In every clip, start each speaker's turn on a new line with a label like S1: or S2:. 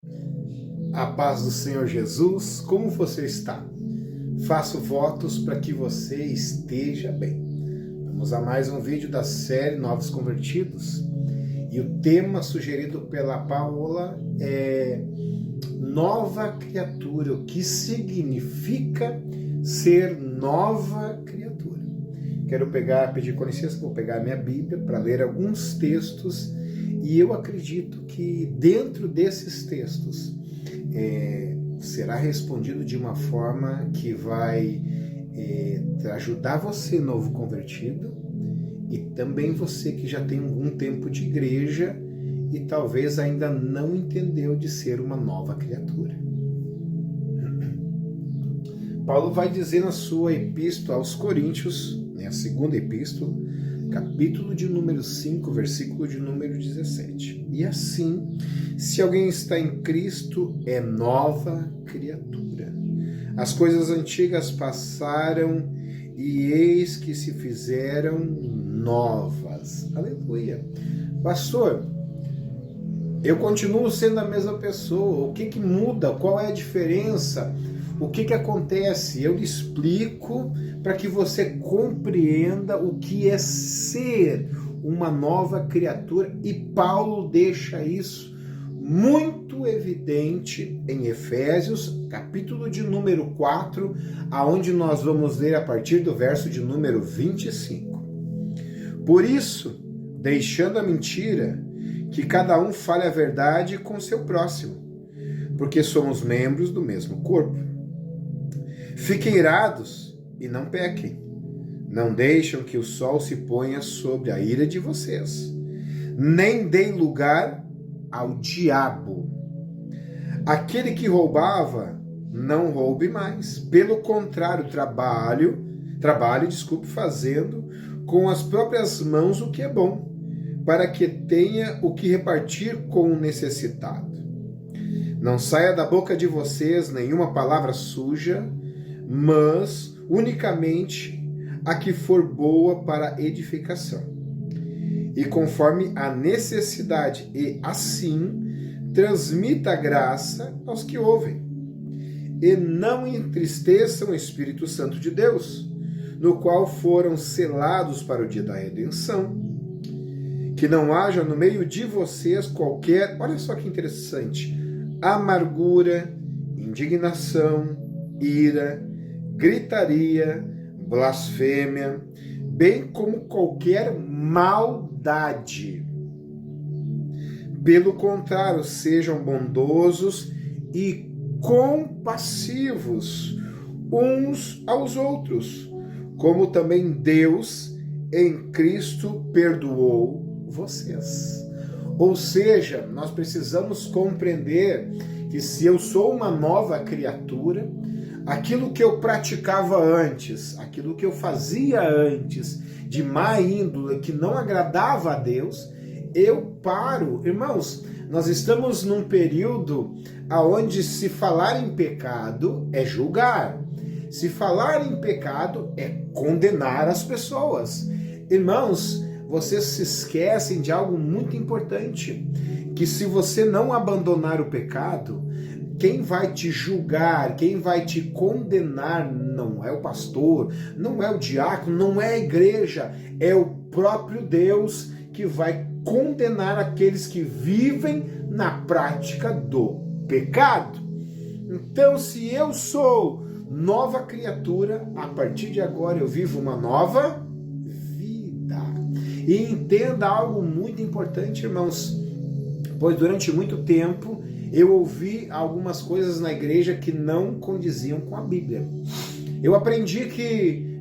S1: A paz do Senhor Jesus, como você está? Faço votos para que você esteja bem. Vamos a mais um vídeo da série Novos Convertidos e o tema sugerido pela Paola é Nova Criatura, o que significa ser nova criatura. Quero pedir com licença, vou pegar a minha Bíblia para ler alguns textos e eu acredito que dentro desses textos será respondido de uma forma que vai ajudar você, novo convertido, e também você que já tem algum tempo de igreja e talvez ainda não entendeu de ser uma nova criatura. Paulo vai dizer na sua epístola aos Coríntios, a segunda epístola, capítulo de número 5, versículo de número 17. E assim, se alguém está em Cristo, é nova criatura. As coisas antigas passaram e eis que se fizeram novas. Aleluia. Pastor, eu continuo sendo a mesma pessoa. O que muda? Qual é a diferença? O que acontece? Eu lhe explico para que você compreenda o que é ser uma nova criatura, e Paulo deixa isso muito evidente em Efésios, capítulo de número 4, aonde nós vamos ler a partir do verso de número 25. Por isso, deixando a mentira, que cada um fale a verdade com seu próximo, porque somos membros do mesmo corpo. Fiquem irados e não pequem. Não deixam que o sol se ponha sobre a ira de vocês. Nem deem lugar ao diabo. Aquele que roubava, não roube mais. Pelo contrário, trabalhe, fazendo com as próprias mãos o que é bom, para que tenha o que repartir com o necessitado. Não saia da boca de vocês nenhuma palavra suja, mas unicamente a que for boa para edificação, e conforme a necessidade, e assim transmita a graça aos que ouvem. E não entristeçam o Espírito Santo de Deus, no qual foram selados para o dia da redenção. Que não haja no meio de vocês qualquer, olha só que interessante, amargura, indignação, ira, gritaria, blasfêmia, bem como qualquer maldade. Pelo contrário, sejam bondosos e compassivos uns aos outros, como também Deus em Cristo perdoou vocês. Ou seja, nós precisamos compreender que se eu sou uma nova criatura, aquilo que eu praticava antes, aquilo que eu fazia antes, de má índole, que não agradava a Deus, eu paro. Irmãos, nós estamos num período onde se falar em pecado é julgar. Se falar em pecado é condenar as pessoas. Irmãos, vocês se esquecem de algo muito importante, que se você não abandonar o pecado, quem vai te julgar, quem vai te condenar não é o pastor, não é o diácono, não é a igreja, é o próprio Deus que vai condenar aqueles que vivem na prática do pecado. Então, se eu sou nova criatura, a partir de agora eu vivo uma nova vida. E entenda algo muito importante, irmãos, pois durante muito tempo eu ouvi algumas coisas na igreja que não condiziam com a Bíblia. Eu aprendi que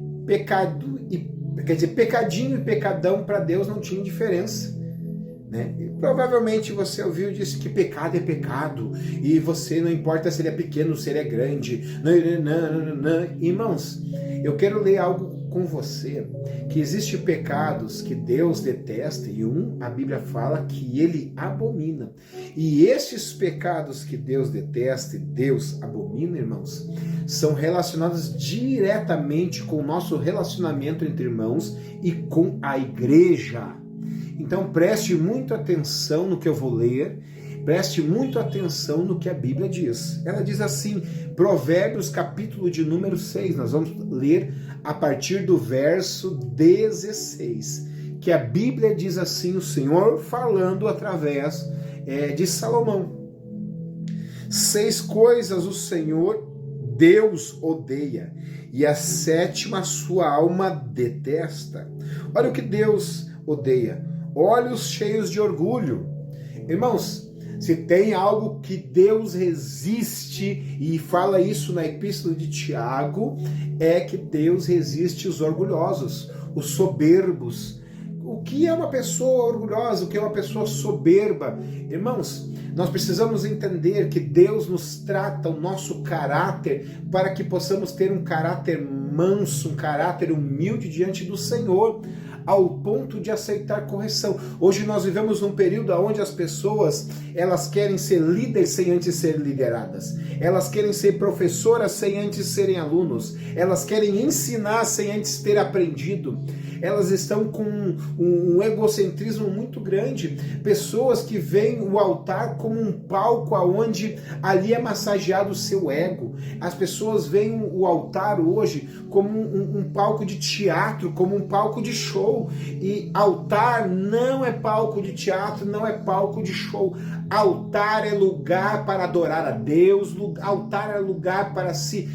S1: pecadinho e pecadão para Deus não tinha diferença, né? E provavelmente você ouviu e disse que pecado é pecado, e você não importa se ele é pequeno ou se ele é grande. Irmãos, eu quero ler algo com você, que existem pecados que Deus detesta e a Bíblia fala que ele abomina. E esses pecados que Deus detesta e Deus abomina, irmãos, são relacionados diretamente com o nosso relacionamento entre irmãos e com a igreja. Então preste muita atenção no que eu vou ler. Preste muito atenção no que a Bíblia diz. Ela diz assim, Provérbios capítulo de número 6, nós vamos ler a partir do verso 16, que a Bíblia diz assim, o Senhor falando através de Salomão. 6 coisas o Senhor Deus odeia, e a 7ª sua alma detesta. Olha o que Deus odeia: olhos cheios de orgulho. Irmãos, se tem algo que Deus resiste, e fala isso na epístola de Tiago, é que Deus resiste os orgulhosos, os soberbos. O que é uma pessoa orgulhosa? O que é uma pessoa soberba? Irmãos, nós precisamos entender que Deus nos trata o nosso caráter para que possamos ter um caráter manso, um caráter humilde diante do Senhor, ao ponto de aceitar correção. Hoje nós vivemos num período onde as pessoas, elas querem ser líderes sem antes serem lideradas. Elas querem ser professoras sem antes serem alunos. Elas querem ensinar sem antes ter aprendido. Elas estão com um egocentrismo muito grande. Pessoas que veem o altar como um palco onde ali é massageado o seu ego. As pessoas veem o altar hoje como um palco de teatro, como um palco de show. E altar não é palco de teatro, não é palco de show. Altar é lugar para adorar a Deus, altar é lugar para se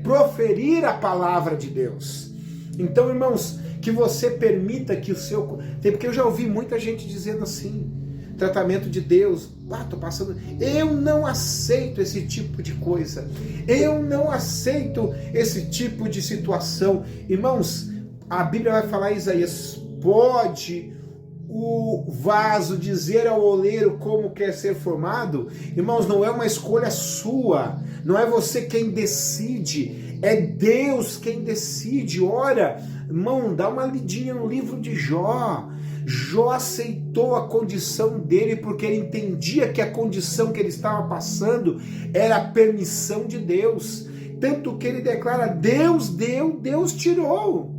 S1: proferir a palavra de Deus. Então, irmãos, que você permita que o seu... Porque eu já ouvi muita gente dizendo assim, tratamento de Deus, tô passando... Eu não aceito esse tipo de coisa. Eu não aceito esse tipo de situação. Irmãos, a Bíblia vai falar em Isaías, pode o vaso dizer ao oleiro como quer ser formado? Irmãos, não é uma escolha sua, não é você quem decide, é Deus quem decide. Ora, irmão, dá uma lidinha no livro de Jó. Jó aceitou a condição dele porque ele entendia que a condição que ele estava passando era a permissão de Deus. Tanto que ele declara, Deus deu, Deus tirou.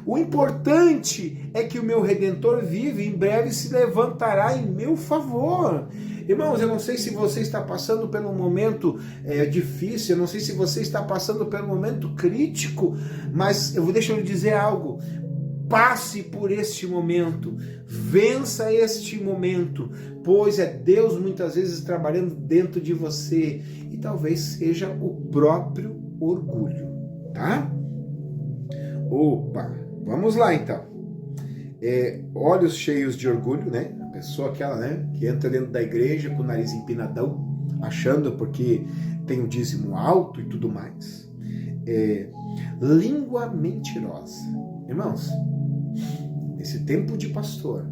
S1: O importante é que o meu Redentor vive, em breve se levantará em meu favor. Irmãos, eu não sei se você está passando por um momento difícil, eu não sei se você está passando por um momento crítico, mas deixa eu lhe dizer algo. Passe por este momento, vença este momento, pois é Deus muitas vezes trabalhando dentro de você, e talvez seja o próprio orgulho, tá? Opa! Vamos lá então. Olhos cheios de orgulho, né? A pessoa aquela, né, que entra dentro da igreja com o nariz empinadão, achando porque tem o dízimo alto e tudo mais. Língua mentirosa. Irmãos, nesse tempo de pastor,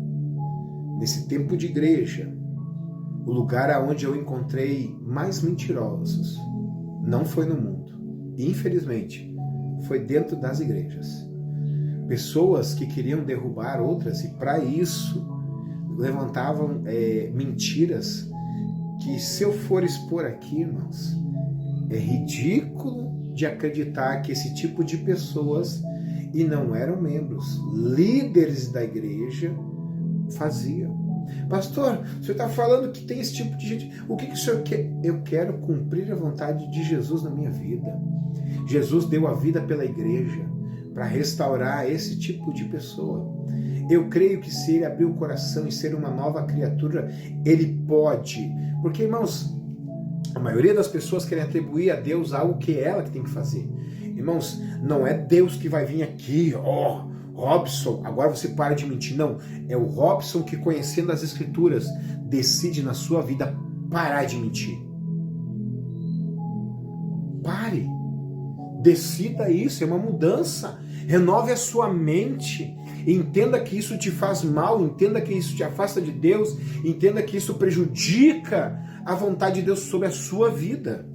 S1: nesse tempo de igreja, o lugar onde eu encontrei mais mentirosos não foi no mundo. Infelizmente, foi dentro das igrejas. Pessoas que queriam derrubar outras e para isso levantavam mentiras que, se eu for expor aqui, irmãos, é ridículo de acreditar que esse tipo de pessoas, e não eram membros, líderes da igreja, faziam. Pastor, o senhor está falando que tem esse tipo de gente. O que o senhor quer? Eu quero cumprir a vontade de Jesus na minha vida. Jesus deu a vida pela igreja para restaurar esse tipo de pessoa. Eu creio que se ele abrir o coração e ser uma nova criatura, ele pode. Porque, irmãos, a maioria das pessoas querem atribuir a Deus algo que é ela que tem que fazer. Irmãos, não é Deus que vai vir aqui, Robson, agora você para de mentir. Não, é o Robson que, conhecendo as Escrituras, decide na sua vida parar de mentir. Pare. Decida isso, é uma mudança. Renove a sua mente. Entenda que isso te faz mal, entenda que isso te afasta de Deus, entenda que isso prejudica a vontade de Deus sobre a sua vida.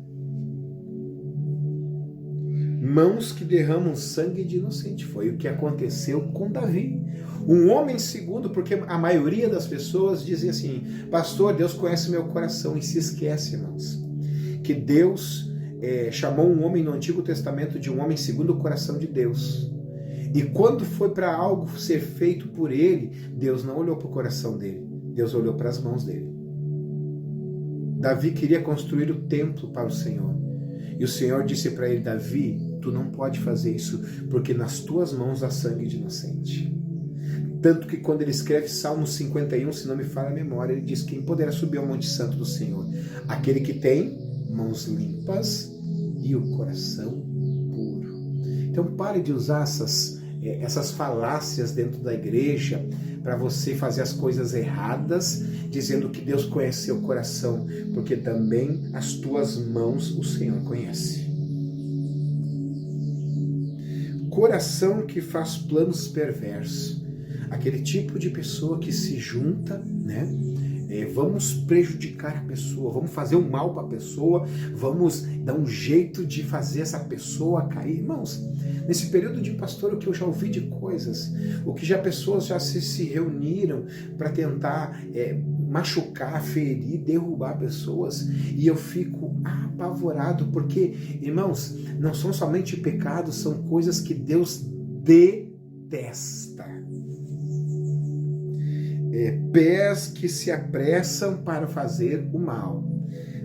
S1: Mãos que derramam sangue de inocente. Foi o que aconteceu com Davi. Um homem segundo, porque a maioria das pessoas dizem assim, pastor, Deus conhece meu coração, e se esquece, irmãos, que Deus chamou um homem no Antigo Testamento de um homem segundo o coração de Deus. E quando foi para algo ser feito por ele, Deus não olhou para o coração dele, Deus olhou para as mãos dele. Davi queria construir o templo para o Senhor. E o Senhor disse para ele: Davi, tu não pode fazer isso, porque nas tuas mãos há sangue de inocente. Tanto que quando ele escreve Salmo 51, se não me falha a memória, ele diz: quem poderá subir ao Monte Santo do Senhor? Aquele que tem mãos limpas e o coração puro. Então pare de usar essas falácias dentro da igreja para você fazer as coisas erradas, dizendo que Deus conhece seu coração, porque também as tuas mãos o Senhor conhece. Coração que faz planos perversos. Aquele tipo de pessoa que se junta, né? Vamos prejudicar a pessoa, vamos fazer um mal para a pessoa, vamos dar um jeito de fazer essa pessoa cair. Irmãos, nesse período de pastor, o que eu já ouvi de coisas, o que já pessoas já se reuniram para tentar machucar, ferir, derrubar pessoas, e eu fico apavorado, porque, irmãos, não são somente pecados, são coisas que Deus detesta. Pés que se apressam para fazer o mal,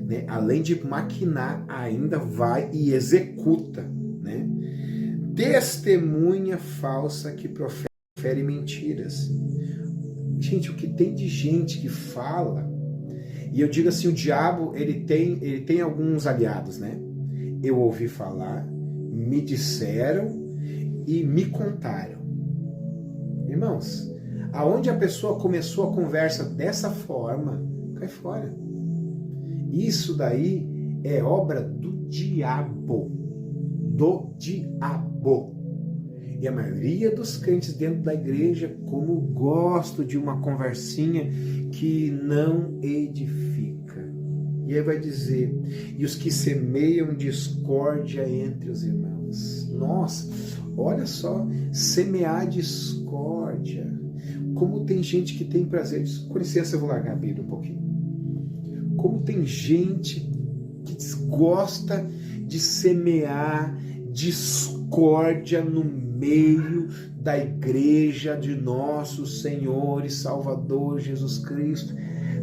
S1: né? Além de maquinar, ainda vai e executa, né? Testemunha falsa que profere mentiras. Gente, o que tem de gente que fala, e eu digo assim, o diabo ele tem alguns aliados, né? Eu ouvi falar, me disseram e me contaram. Irmãos, aonde a pessoa começou a conversa dessa forma, cai fora. Isso daí é obra do diabo. Do diabo. E a maioria dos crentes dentro da igreja, como gosto de uma conversinha que não edifica. E aí vai dizer, e os que semeiam discórdia entre os irmãos. Nossa, olha só, semear discórdia. Como tem gente que tem prazer. Com licença, eu vou largar a Bíblia um pouquinho. Como tem gente que gosta de semear discórdia no meio da igreja de nosso Senhor e Salvador Jesus Cristo.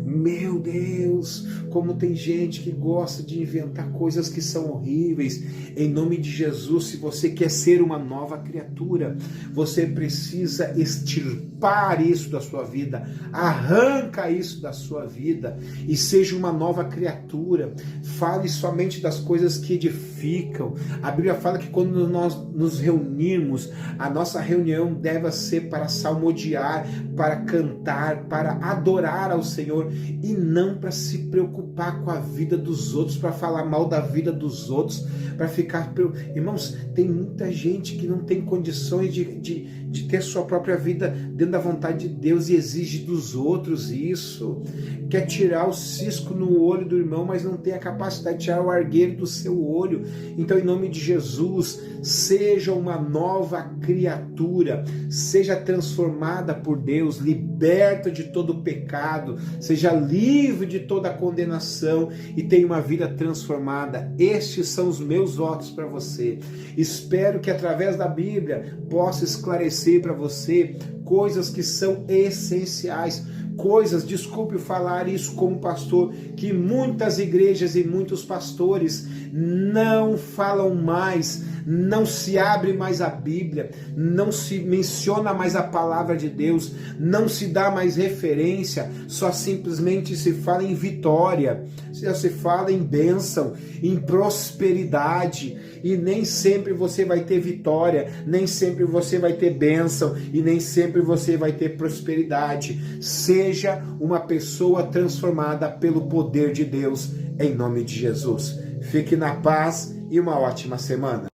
S1: Meu Deus, como tem gente que gosta de inventar coisas que são horríveis. Em nome de Jesus, se você quer ser uma nova criatura, você precisa extirpar isso da sua vida, arranca isso da sua vida e seja uma nova criatura. Fale somente das coisas que edificam. A Bíblia fala que quando nós nos reunirmos, a nossa reunião deve ser para salmodiar, para cantar, para adorar ao Senhor, e não para se preocupar com a vida dos outros, para falar mal da vida dos outros, para ficar... Irmãos, tem muita gente que não tem condições de ter sua própria vida dentro da vontade de Deus e exige dos outros isso. Quer tirar o cisco no olho do irmão, mas não tem a capacidade de tirar o argueiro do seu olho. Então, em nome de Jesus, seja uma nova criatura, seja transformada por Deus, liberta de todo pecado, seja livre de toda condenação e tenha uma vida transformada. Estes são os meus votos para você. Espero que através da Bíblia possa esclarecer para você coisas que são essenciais, coisas, desculpe falar isso como pastor, que muitas igrejas e muitos pastores não falam mais, não se abre mais a Bíblia, não se menciona mais a palavra de Deus, não se dá mais referência, só simplesmente se fala em vitória, se fala em bênção, em prosperidade, e nem sempre você vai ter vitória, nem sempre você vai ter bênção, e nem sempre você vai ter prosperidade. Seja uma pessoa transformada pelo poder de Deus, em nome de Jesus. Fique na paz e uma ótima semana.